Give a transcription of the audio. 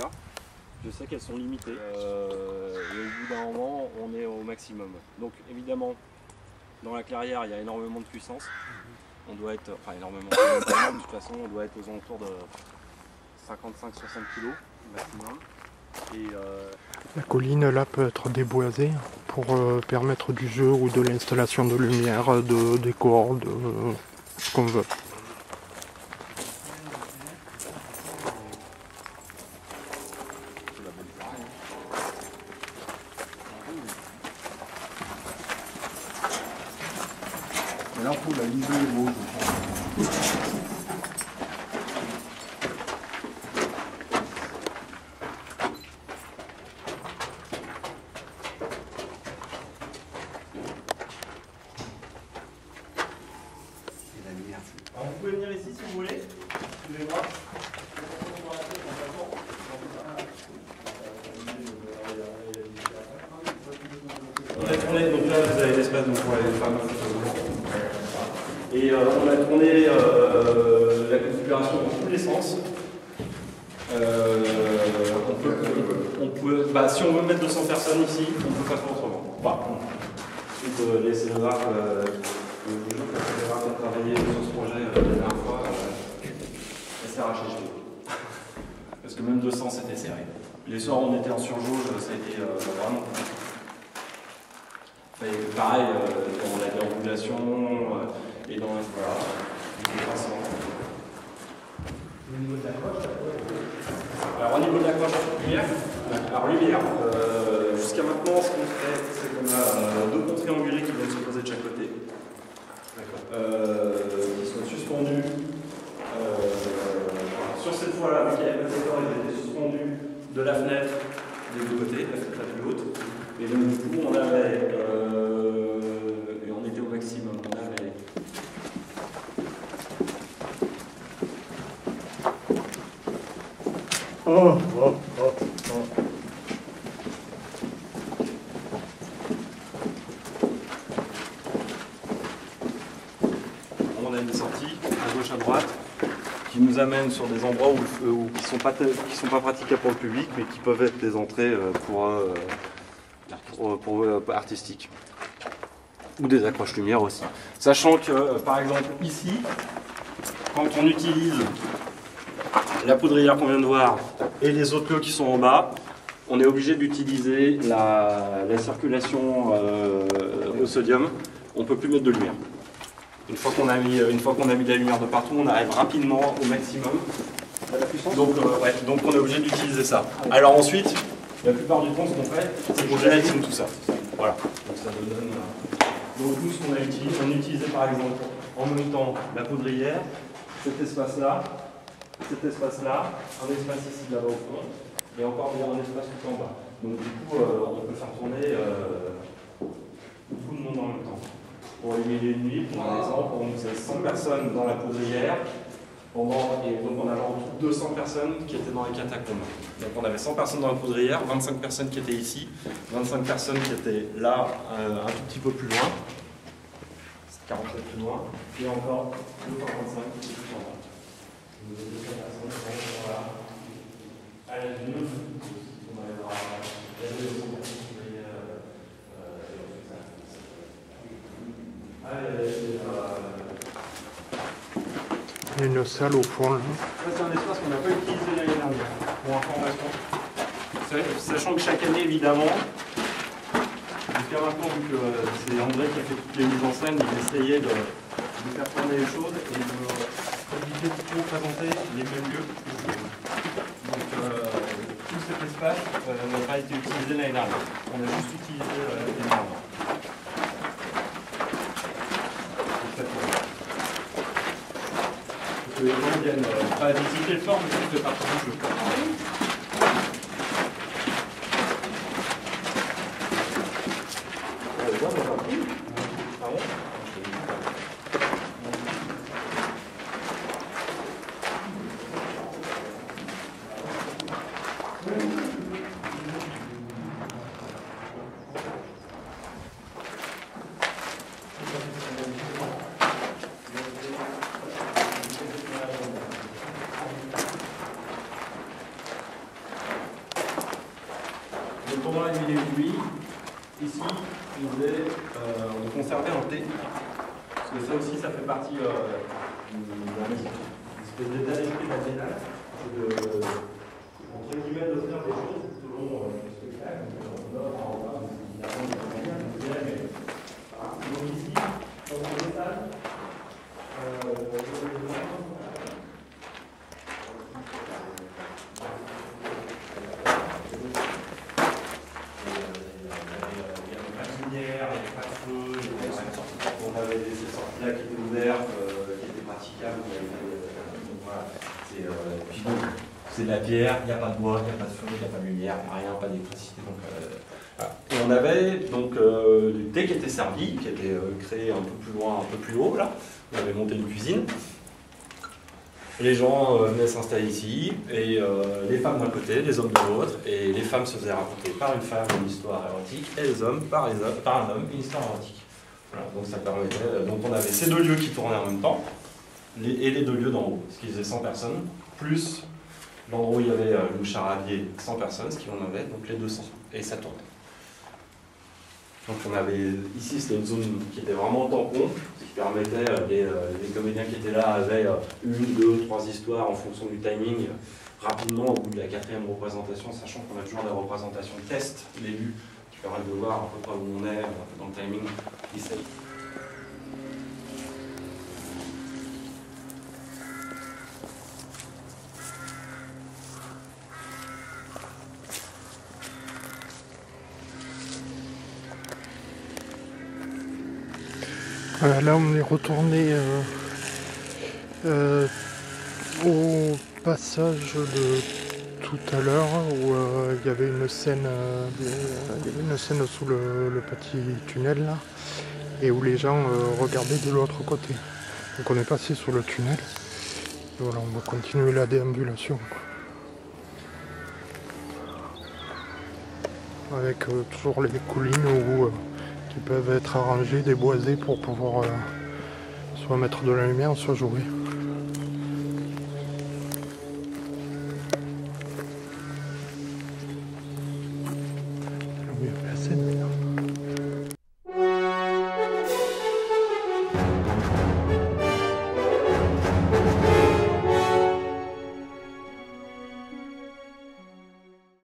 clairières. Je sais qu'elles sont limitées et au bout d'un moment on est au maximum. Donc évidemment dans la clairière il y a énormément de puissance. On doit être, enfin énormément, de toute façon on doit être aux alentours de 55-60 kg maximum. Et la colline là peut être déboisée pour permettre du jeu ou de l'installation de lumière, de décor, de ce qu'on veut. Mais là, on trouve la ligne est beau, alors, vous pouvez venir ici si vous voulez. Excusez-moi. On a tourné, donc là vous avez l'espace pour les femmes. Et on a tourné la configuration dans tous les sens. Si on veut mettre 200 personnes ici, on peut pas faire autrement. Ensuite, les scénographes, ont travaillé sur ce projet la dernière fois, SRHG. Parce que même 200 c'était serré. Les soirs où on était en surjauge, ça a été vraiment compliqué. Pareil, dans la déambulation et dans voilà, au niveau de la cloche, alors au niveau de l'accroche lumière, jusqu'à maintenant ce qu'on fait, c'est qu'on a deux ponts triangulés qui viennent se poser de chaque côté, qui sont suspendus. Sur cette fois-là, avec les décors, ils étaient suspendus de la fenêtre des deux côtés, la fenêtre la plus haute. Et donc du coup, on avait, et on était au maximum, on avait on a une sortie à gauche à droite qui nous amène sur des endroits qui sont pas praticables pour le public, mais qui peuvent être des entrées pour artistiques. Ou des accroches lumière aussi. Sachant que, par exemple, ici, quand on utilise la poudrière qu'on vient de voir et les autres lots qui sont en bas, on est obligé d'utiliser la circulation au sodium. On ne peut plus mettre de lumière. Une fois qu'on a mis de la lumière de partout, on arrive rapidement au maximum. Donc on est obligé d'utiliser ça. Alors ensuite, la plupart du temps, ce qu'on fait, c'est qu'on gélatine tout ça. Voilà. Donc ça nous donne. Donc nous, ce qu'on a utilisé, on utilisait par exemple en même temps la poudrière, cet espace-là, un espace ici là-bas au fond, et encore un espace tout en bas. Donc du coup, on peut faire tourner tout le monde en même temps. Pour les milliers de nuit, pour exemple, on faisait 100 personnes dans la poudrière, et donc on avait en tout 200 personnes qui étaient dans les catacombes. Donc on avait 100 personnes dans la poudrière, 25 personnes qui étaient ici, 25 personnes qui étaient là, un tout petit peu plus loin, 40 mètres plus loin, et encore 225 qui étaient tout en bas. Donc 200 personnes qui sont là. Allez, on arrivera Il y a une salle au fond là. Ça c'est un espace qu'on n'a pas utilisé l'année dernière, pour information. Sachant que chaque année évidemment, jusqu'à maintenant vu que c'est André qui a fait toutes les mises en scène, il essayait de faire tourner les choses et d'éviter de trop présenter les mêmes lieux. Donc tout cet espace n'a pas été utilisé l'année dernière. On a juste utilisé l'année dernière. Les gens viennent pas visiter le fort, mais ça fait partie du jeu. Ah bon? café en thé. Parce que ça aussi, ça fait partie d'un espèce d'état d'esprit national. C'est de, entre guillemets, d'offrir des choses selon le spectacle. On offre en repas, évidemment, de manière, mais voilà. Donc ici, dans ce salle, on avait ces sorties-là qui étaient ouvertes, qui étaient praticables. Donc voilà, c'est de la pierre, il n'y a pas de bois, il n'y a pas de feu, il n'y a pas de lumière, il n'y a rien, pas d'électricité. Voilà. Et on avait donc du thé qui était servi, qui était créé un peu plus loin, un peu plus haut là. On avait monté une cuisine. Les gens venaient s'installer ici, et les femmes d'un côté, les hommes de l'autre, et les femmes se faisaient raconter par une femme une histoire érotique, et les hommes par un homme une histoire érotique. Voilà, donc ça permettait. Donc on avait ces deux lieux qui tournaient en même temps, et les deux lieux d'en haut, ce qui faisait 100 personnes, plus l'endroit où il y avait le charabia 100 personnes, ce qui en avait, donc les 200, et ça tournait. Donc on avait, ici c'était une zone qui était vraiment tampon, ce qui permettait, les comédiens qui étaient là avaient une, deux, trois histoires en fonction du timing, rapidement au bout de la 4e représentation, sachant qu'on a toujours des représentations de test, début, qui permettent de voir à peu près où on est dans le timing. Là on est retourné au passage de tout à l'heure où il y avait une scène, sous le petit tunnel là, et où les gens regardaient de l'autre côté. Donc on est passé sous le tunnel. Et voilà, on va continuer la déambulation. Avec toujours les collines où qui peuvent être arrangées, déboisées pour pouvoir soit mettre de la lumière, soit jouer.